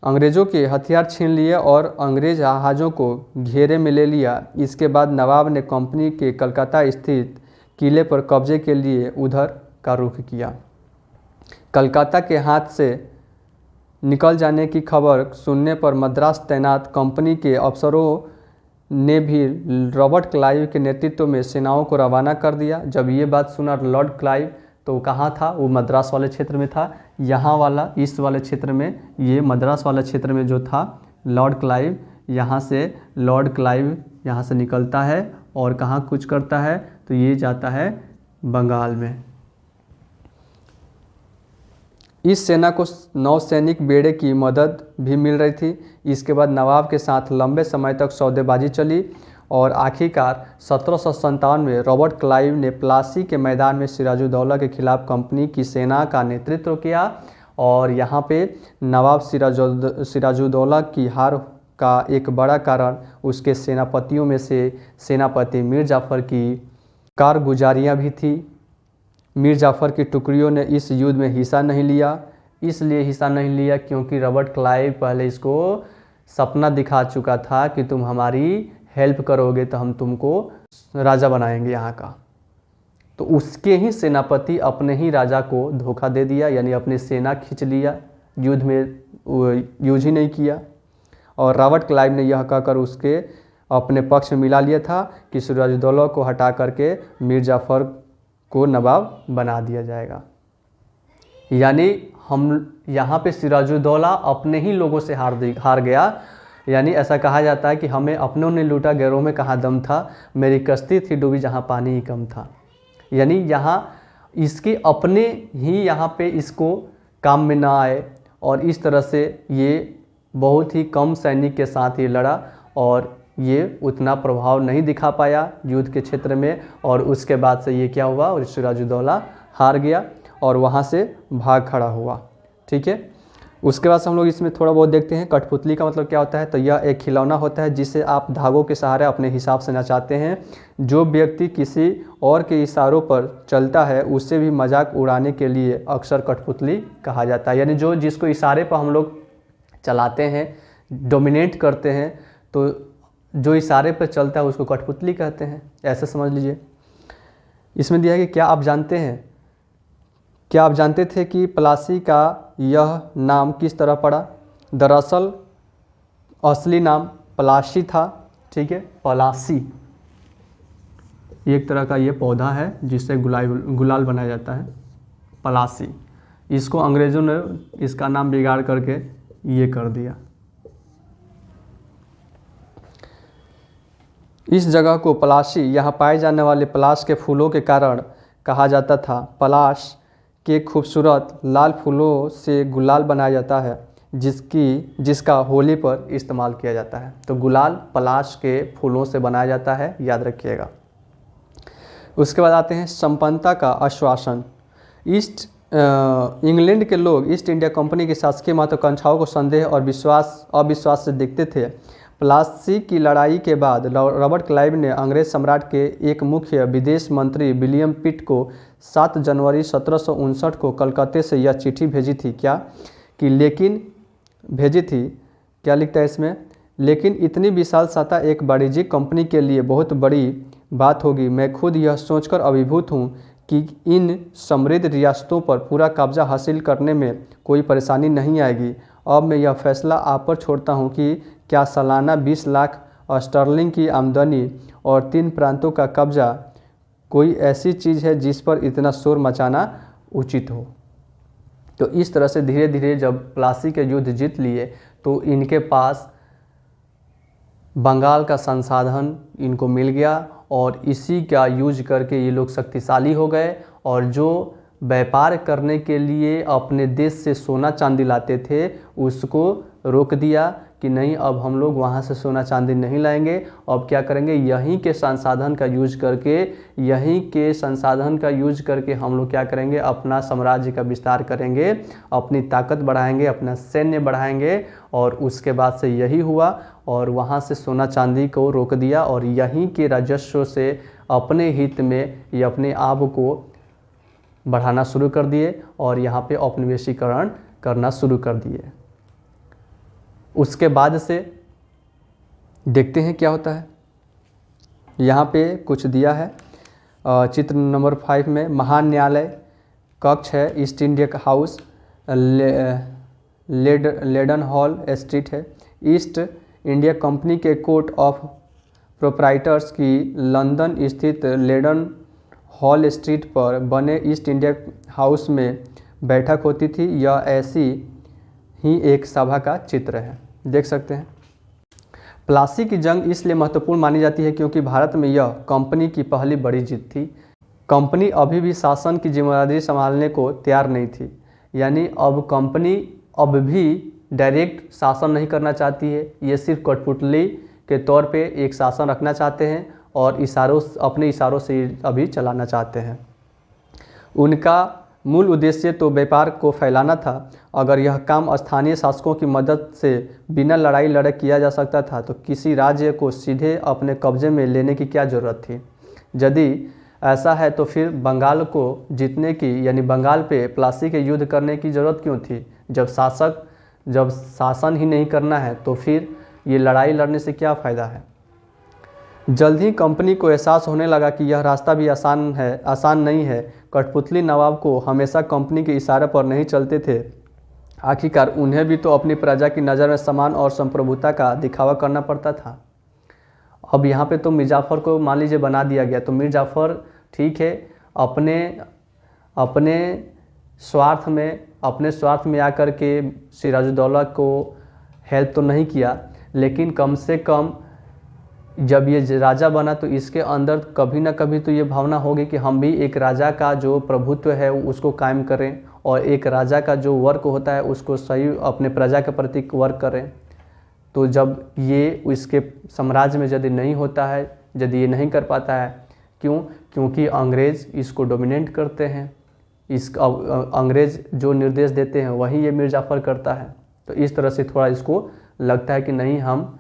अंग्रेज़ों के हथियार छीन लिए और अंग्रेज़ जहाज़ों को घेरे में ले लिया। इसके बाद नवाब ने कंपनी के कलकत्ता स्थित किले पर कब्जे के लिए उधर का रुख किया। कलकत्ता के हाथ से निकल जाने की खबर सुनने पर मद्रास तैनात कंपनी के अफसरों ने भी रॉबर्ट क्लाइव के नेतृत्व में सेनाओं को रवाना कर दिया। जब ये बात सुना लॉर्ड क्लाइव, तो कहाँ था, वो मद्रास वाले क्षेत्र में था। यहाँ वाला ईस्ट वाले क्षेत्र में, ये मद्रास वाला क्षेत्र में जो था लॉर्ड क्लाइव, यहाँ से निकलता है और कहाँ कूच करता है, तो ये जाता है बंगाल में। इस सेना को नौसैनिक बेड़े की मदद भी मिल रही थी। इसके बाद नवाब के साथ लंबे समय तक सौदेबाजी चली और आखिरकार 1757 में रॉबर्ट क्लाइव ने प्लासी के मैदान में सिराजुद्दौला के खिलाफ कंपनी की सेना का नेतृत्व किया और यहाँ पे नवाब सिराजुद्दौला की हार का एक बड़ा कारण उसके सेनापतियों में से सेनापति मीर जाफ़र की कारगुजारियाँ भी थी। मीर जाफ़र की टुकड़ियों ने इस युद्ध में हिस्सा नहीं लिया। इसलिए हिस्सा नहीं लिया क्योंकि रॉबर्ट क्लाइव पहले इसको सपना दिखा चुका था कि तुम हमारी हेल्प करोगे तो हम तुमको राजा बनाएंगे यहाँ का। तो उसके ही सेनापति अपने ही राजा को धोखा दे दिया, यानी अपनी सेना खींच लिया, युद्ध में यूज ही नहीं किया। और रॉबर्ट क्लाइव ने यह कहकर उसके अपने पक्ष में मिला लिया था कि सिराजुद्दौला को हटा करके मीर जाफ़र को नवाब बना दिया जाएगा। यानी हम यहाँ पे सिराजुद्दौला अपने ही लोगों से हार गया। यानी ऐसा कहा जाता है कि हमें अपनों ने लूटा, गैरों में कहाँ दम था, मेरी कश्ती थी डूबी जहाँ पानी ही कम था। यानी यहाँ इसके अपने ही यहाँ पे इसको काम में ना आए और इस तरह से ये बहुत ही कम सैनिक के साथ ये लड़ा और ये उतना प्रभाव नहीं दिखा पाया युद्ध के क्षेत्र में। और उसके बाद से ये क्या हुआ, और सिराजुद्दौला हार गया और वहाँ से भाग खड़ा हुआ। ठीक है, उसके बाद से हम लोग इसमें थोड़ा बहुत देखते हैं कठपुतली का मतलब क्या होता है। तो यह एक खिलौना होता है जिसे आप धागों के सहारे अपने हिसाब से नचाते हैं। जो व्यक्ति किसी और के इशारों पर चलता है उसे भी मजाक उड़ाने के लिए अक्सर कठपुतली कहा जाता है। यानी जो जिसको इशारे पर हम लोग चलाते हैं, डोमिनेट करते हैं, तो जो इशारे पर चलता है उसको कठपुतली कहते हैं, ऐसे समझ लीजिए। इसमें दिया है कि क्या आप जानते थे कि प्लासी का यह नाम किस तरह पड़ा। दरअसल असली नाम पलाशी था। ठीक है, पलासी एक तरह का ये पौधा है जिससे गुलाल बनाया जाता है, पलासी। इसको अंग्रेज़ों ने इसका नाम बिगाड़ करके ये कर दिया। इस जगह को पलाशी, यहाँ पाए जाने वाले पलाश के फूलों के कारण कहा जाता था। पलाश के खूबसूरत लाल फूलों से गुलाल बनाया जाता है जिसका होली पर इस्तेमाल किया जाता है। तो गुलाल पलाश के फूलों से बनाया जाता है, याद रखिएगा। उसके बाद आते हैं संपन्नता का आश्वासन। इंग्लैंड के लोग ईस्ट इंडिया कंपनी की शासकीय महत्वाकांक्षाओं को संदेह और अविश्वास से देखते थे। प्लासी की लड़ाई के बाद रॉबर्ट क्लाइव ने अंग्रेज सम्राट के एक मुख्य विदेश मंत्री विलियम पिट को 7 जनवरी 1759 को कलकत्ते से यह चिट्ठी भेजी थी। क्या लिखता है इसमें, लेकिन इतनी विशाल सत्ता एक वाणिज्यिक कंपनी के लिए बहुत बड़ी बात होगी। मैं खुद यह सोचकर अभिभूत हूँ कि इन समृद्ध रियासतों पर पूरा कब्जा हासिल करने में कोई परेशानी नहीं आएगी। अब मैं यह फैसला आप पर छोड़ता हूँ कि क्या सालाना 20 लाख स्टर्लिंग की आमदनी और 3 प्रांतों का कब्जा कोई ऐसी चीज़ है जिस पर इतना शोर मचाना उचित हो। तो इस तरह से धीरे धीरे जब प्लासी के युद्ध जीत लिए तो इनके पास बंगाल का संसाधन इनको मिल गया और इसी का यूज करके ये लोग शक्तिशाली हो गए। और जो व्यापार करने के लिए अपने देश से सोना चांदी लाते थे उसको रोक दिया कि नहीं, अब हम लोग वहाँ से सोना चांदी नहीं लाएंगे। अब क्या करेंगे, यहीं के संसाधन का यूज करके हम लोग क्या करेंगे, अपना साम्राज्य का विस्तार करेंगे, अपनी ताकत बढ़ाएंगे, अपना सैन्य बढ़ाएंगे। और उसके बाद से यही हुआ और वहाँ से सोना चांदी को रोक दिया और यहीं के राजस्व से अपने हित में ये अपने आप को बढ़ाना शुरू कर दिए और यहाँ पे औपनिवेशीकरण करना शुरू कर दिए। उसके बाद से देखते हैं क्या होता है। यहाँ पे कुछ दिया है चित्र नंबर 5 में। महान न्यायालय कक्ष है, East India House, Leadenhall Street है। ईस्ट इंडिया कंपनी के कोर्ट ऑफ प्रोप्राइटर्स की लंदन स्थित लेडन हॉल स्ट्रीट पर बने ईस्ट इंडिया हाउस में बैठक होती थी। यह ऐसी ही एक सभा का चित्र है, देख सकते हैं। प्लासी की जंग इसलिए महत्वपूर्ण मानी जाती है क्योंकि भारत में यह कंपनी की पहली बड़ी जीत थी। कंपनी अभी भी शासन की जिम्मेदारी संभालने को तैयार नहीं थी। यानी अब कंपनी अब भी डायरेक्ट शासन नहीं करना चाहती है, ये सिर्फ कठपुतली के तौर पे एक शासन रखना चाहते हैं और अपने इशारों से अभी चलाना चाहते हैं। उनका मूल उद्देश्य तो व्यापार को फैलाना था। अगर यह काम स्थानीय शासकों की मदद से बिना लड़ाई लड़े किया जा सकता था तो किसी राज्य को सीधे अपने कब्जे में लेने की क्या ज़रूरत थी। यदि ऐसा है तो फिर बंगाल को जीतने की यानी बंगाल पे प्लासी के युद्ध करने की ज़रूरत क्यों थी? जब शासन ही नहीं करना है तो फिर ये लड़ाई लड़ने से क्या फ़ायदा है? जल्द ही कंपनी को एहसास होने लगा कि यह रास्ता भी आसान नहीं है। कठपुतली नवाब को हमेशा कंपनी के इशारे पर नहीं चलते थे। आखिरकार उन्हें भी तो अपनी प्रजा की नज़र में सम्मान और संप्रभुता का दिखावा करना पड़ता था। अब यहाँ पे तो मीर जाफ़र को मान लीजिए बना दिया गया, तो मीर जाफ़र ठीक है अपने स्वार्थ में आकर के सिराजुद्दौला को हेल्प तो नहीं किया, लेकिन कम से कम जब ये राजा बना तो इसके अंदर कभी ना कभी तो ये भावना होगी कि हम भी एक राजा का जो प्रभुत्व है उसको कायम करें और एक राजा का जो वर्क होता है उसको सही अपने प्रजा के प्रति वर्क करें। तो जब ये इसके साम्राज्य में यदि नहीं होता है, यदि ये नहीं कर पाता है, क्योंकि अंग्रेज़ इसको डोमिनेट करते हैं। अंग्रेज़ जो निर्देश देते हैं वही ये मीर जाफ़र करता है। तो इस तरह से थोड़ा इसको लगता है कि नहीं, हम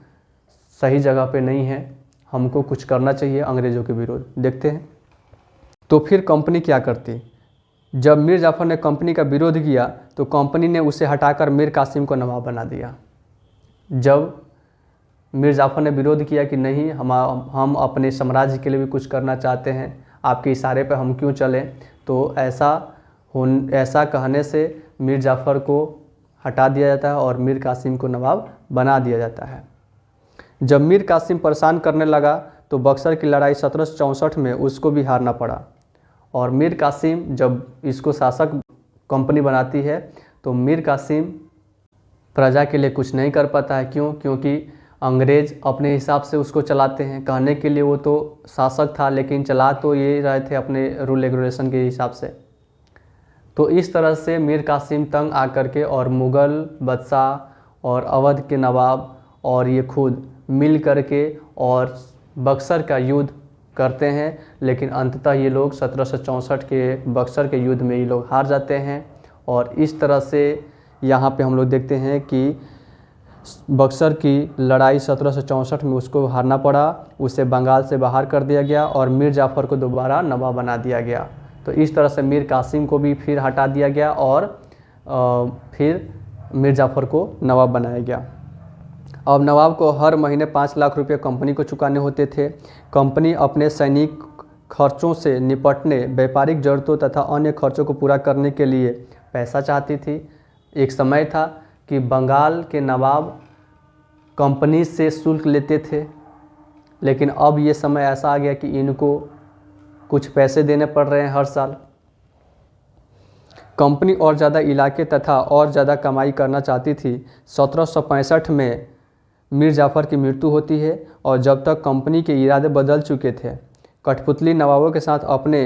सही जगह पे नहीं हैं, हमको कुछ करना चाहिए अंग्रेज़ों के विरोध। देखते हैं तो फिर कंपनी क्या करती। जब मीर जाफ़र ने कंपनी का विरोध किया तो कंपनी ने उसे हटाकर मीर कासिम को नवाब बना दिया। जब मीर जाफ़र ने विरोध किया कि नहीं, हम अपने साम्राज्य के लिए भी कुछ करना चाहते हैं, आपके इशारे पर हम क्यों चलें, तो ऐसा कहने से मीर जाफ़र को हटा दिया जाता है और मीर कासिम को नवाब बना दिया जाता है। जब मीर कासिम परेशान करने लगा तो बक्सर की लड़ाई 1764 में उसको भी हारना पड़ा। और मीर कासिम जब इसको शासक कंपनी बनाती है तो मीर कासिम प्रजा के लिए कुछ नहीं कर पाता है। क्योंकि अंग्रेज़ अपने हिसाब से उसको चलाते हैं। कहने के लिए वो तो शासक था, लेकिन चला तो ये रहे थे अपने रूल रेगुलेशन के हिसाब से। तो इस तरह से मीर कासिम तंग आकर के और मुग़ल बादशाह और अवध के नवाब और ये खुद मिल करके और बक्सर का युद्ध करते हैं, लेकिन अंततः ये लोग 1764 के बक्सर के युद्ध में ये लोग हार जाते हैं। और इस तरह से यहाँ पे हम लोग देखते हैं कि बक्सर की लड़ाई 1764 में उसको हारना पड़ा, उसे बंगाल से बाहर कर दिया गया और मीर जाफ़र को दोबारा नवाब बना दिया गया। तो इस तरह से मीर कासिम को भी फिर हटा दिया गया और फिर मीर जाफ़र को नवाब बनाया गया। अब नवाब को हर महीने 5 लाख रुपये कंपनी को चुकाने होते थे। कंपनी अपने सैनिक खर्चों से निपटने, व्यापारिक जरूरतों तथा अन्य खर्चों को पूरा करने के लिए पैसा चाहती थी। एक समय था कि बंगाल के नवाब कंपनी से शुल्क लेते थे, लेकिन अब ये समय ऐसा आ गया कि इनको कुछ पैसे देने पड़ रहे हैं हर साल। कंपनी और ज़्यादा इलाके तथा और ज़्यादा कमाई करना चाहती थी। 1765 में मीर जाफ़र की मृत्यु होती है और जब तक कंपनी के इरादे बदल चुके थे। कठपुतली नवाबों के साथ अपने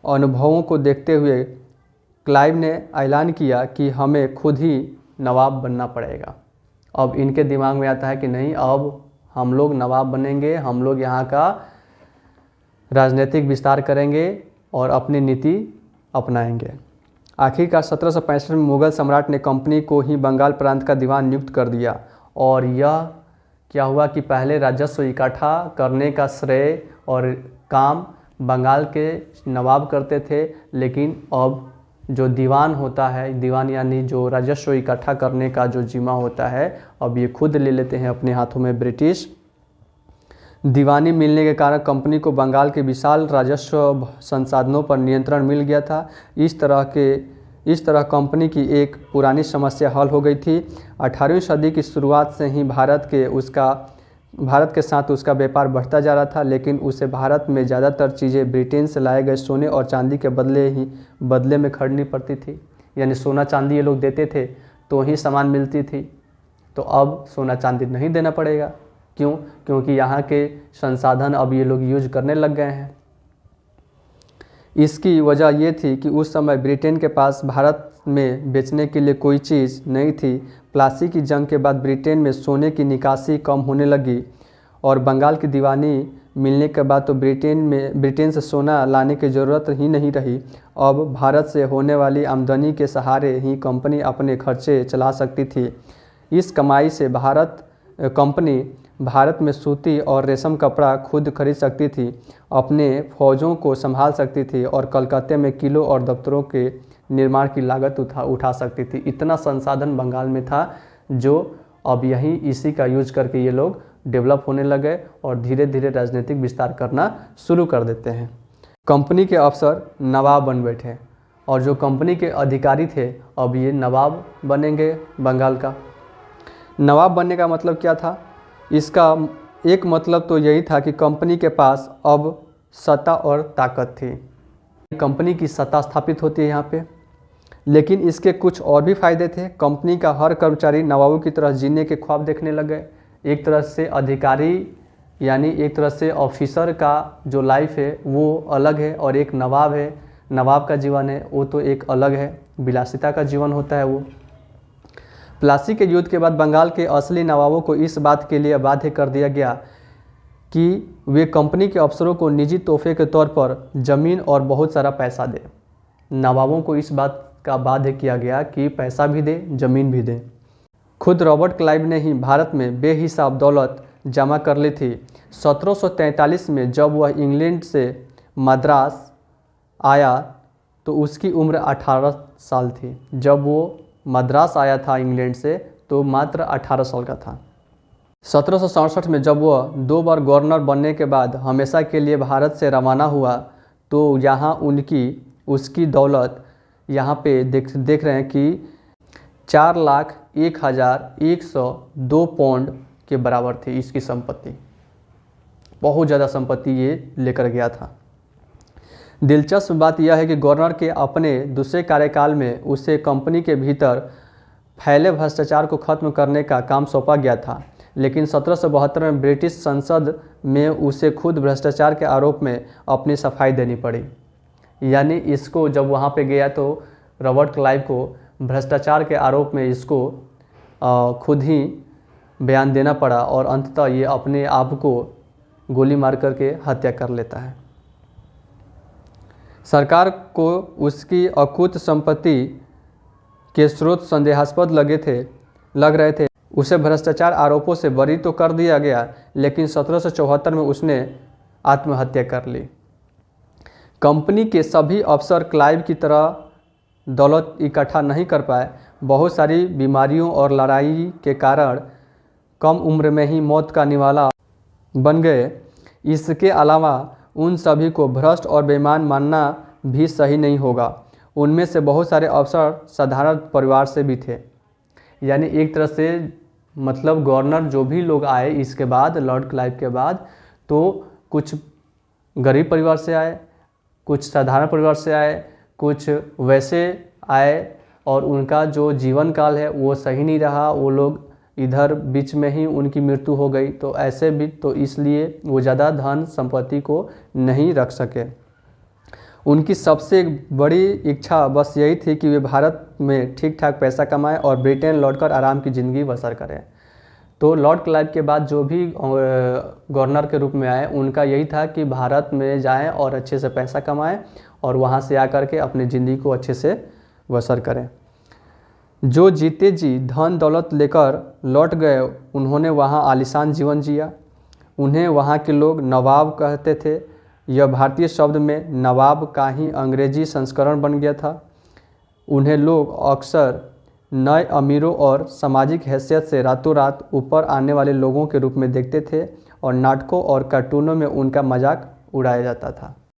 अनुभवों को देखते हुए क्लाइव ने ऐलान किया कि हमें खुद ही नवाब बनना पड़ेगा। अब इनके दिमाग में आता है कि नहीं, अब हम लोग नवाब बनेंगे, हम लोग यहाँ का राजनीतिक विस्तार करेंगे और अपनी नीति अपनाएंगे। आखिरकार 1765 में मुग़ल सम्राट ने कंपनी को ही बंगाल प्रांत का दीवान नियुक्त कर दिया। और यह क्या हुआ कि पहले राजस्व इकट्ठा करने का श्रेय और काम बंगाल के नवाब करते थे, लेकिन अब जो दीवान होता है, दीवान यानी जो राजस्व इकट्ठा करने का जो जिम्मा होता है, अब ये खुद ले लेते हैं अपने हाथों में ब्रिटिश। दीवानी मिलने के कारण कंपनी को बंगाल के विशाल राजस्व संसाधनों पर नियंत्रण मिल गया था। इस तरह कंपनी की एक पुरानी समस्या हल हो गई थी। 18वीं सदी की शुरुआत से ही भारत के साथ उसका व्यापार बढ़ता जा रहा था, लेकिन उसे भारत में ज़्यादातर चीज़ें ब्रिटेन से लाए गए सोने और चांदी के बदले में खरीदनी पड़ती थी। यानी सोना चांदी ये लोग देते थे तो ही सामान मिलती थी। तो अब सोना चांदी नहीं देना पड़ेगा। क्योंकि यहाँ के संसाधन अब ये लोग यूज करने लग गए हैं। इसकी वजह ये थी कि उस समय ब्रिटेन के पास भारत में बेचने के लिए कोई चीज़ नहीं थी। प्लासी की जंग के बाद ब्रिटेन में सोने की निकासी कम होने लगी और बंगाल की दीवानी मिलने के बाद तो ब्रिटेन से सोना लाने की ज़रूरत ही नहीं रही। अब भारत से होने वाली आमदनी के सहारे ही कंपनी अपने खर्चे चला सकती थी। इस कमाई से भारत कंपनी भारत में सूती और रेशम कपड़ा खुद खरीद सकती थी, अपने फौजों को संभाल सकती थी और कलकत्ते में किलों और दफ्तरों के निर्माण की लागत उठा सकती थी। इतना संसाधन बंगाल में था जो अब यही इसी का यूज करके ये लोग डेवलप होने लगे और धीरे धीरे राजनीतिक विस्तार करना शुरू कर देते हैं। कंपनी के अफसर नवाब बन बैठे और जो कंपनी के अधिकारी थे अब ये नवाब बनेंगे बंगाल का। नवाब बनने का मतलब क्या था? इसका एक मतलब तो यही था कि कंपनी के पास अब सत्ता और ताकत थी, कंपनी की सत्ता स्थापित होती है यहाँ पे। लेकिन इसके कुछ और भी फायदे थे। कंपनी का हर कर्मचारी नवाबों की तरह जीने के ख्वाब देखने लगे। एक तरह से अधिकारी यानी एक तरह से ऑफिसर का जो लाइफ है वो अलग है और एक नवाब है, नवाब का जीवन है वो तो एक अलग है, विलासिता का जीवन होता है वो। प्लासी के युद्ध के बाद बंगाल के असली नवाबों को इस बात के लिए बाध्य कर दिया गया कि वे कंपनी के अफसरों को निजी तोहफे के तौर पर ज़मीन और बहुत सारा पैसा दें। नवाबों को इस बात का बाध्य किया गया कि पैसा भी दे, ज़मीन भी दे। खुद रॉबर्ट क्लाइव ने ही भारत में बेहिसाब दौलत जमा कर ली थी। 1743 में जब वह इंग्लैंड से मद्रास आया तो उसकी उम्र 18 साल थी। जब वो मद्रास आया था इंग्लैंड से तो मात्र 18 साल का था। 1767 में जब वह 2 बार गवर्नर बनने के बाद हमेशा के लिए भारत से रवाना हुआ तो यहाँ उसकी दौलत यहाँ पे देख रहे हैं कि 4,01,102 पाउंड के बराबर थी इसकी संपत्ति। बहुत ज़्यादा संपत्ति ये लेकर गया था। दिलचस्प बात यह है कि गवर्नर के अपने दूसरे कार्यकाल में उसे कंपनी के भीतर फैले भ्रष्टाचार को खत्म करने का काम सौंपा गया था, लेकिन 1772 में ब्रिटिश संसद में उसे खुद भ्रष्टाचार के आरोप में अपनी सफाई देनी पड़ी। यानी इसको जब वहाँ पे गया तो रॉबर्ट क्लाइव को भ्रष्टाचार के आरोप में इसको खुद ही बयान देना पड़ा और अंततः ये अपने आप को गोली मार करके हत्या कर लेता है। सरकार को उसकी अकूत संपत्ति के स्रोत संदेहास्पद लग रहे थे। उसे भ्रष्टाचार आरोपों से बरी तो कर दिया गया, लेकिन 1774 में उसने आत्महत्या कर ली। कंपनी के सभी अफसर क्लाइव की तरह दौलत इकट्ठा नहीं कर पाए। बहुत सारी बीमारियों और लड़ाई के कारण कम उम्र में ही मौत का निवाला बन गए। इसके अलावा उन सभी को भ्रष्ट और बेईमान मानना भी सही नहीं होगा। उनमें से बहुत सारे अफसर साधारण परिवार से भी थे। यानी एक तरह से मतलब गवर्नर जो भी लोग आए इसके बाद लॉर्ड क्लाइव के बाद तो कुछ गरीब परिवार से आए, कुछ साधारण परिवार से आए, कुछ वैसे आए और उनका जो जीवन काल है वो सही नहीं रहा। वो लोग इधर बीच में ही उनकी मृत्यु हो गई। तो ऐसे भी तो इसलिए वो ज़्यादा धन संपत्ति को नहीं रख सके। उनकी सबसे बड़ी इच्छा बस यही थी कि वे भारत में ठीक ठाक पैसा कमाएं और ब्रिटेन लौटकर आराम की ज़िंदगी बसर करें। तो लॉर्ड क्लाइव के बाद जो भी गवर्नर के रूप में आए उनका यही था कि भारत में जाएं और अच्छे से पैसा कमाएं और वहाँ से आकर के अपनी ज़िंदगी को अच्छे से बसर करें। जो जीते जी धन दौलत लेकर लौट गए उन्होंने वहाँ आलीशान जीवन जिया। उन्हें वहाँ के लोग नवाब कहते थे। यह भारतीय शब्द में नवाब का ही अंग्रेजी संस्करण बन गया था। उन्हें लोग अक्सर नए अमीरों और सामाजिक हैसियत से रातों रात ऊपर आने वाले लोगों के रूप में देखते थे और नाटकों और कार्टूनों में उनका मजाक उड़ाया जाता था।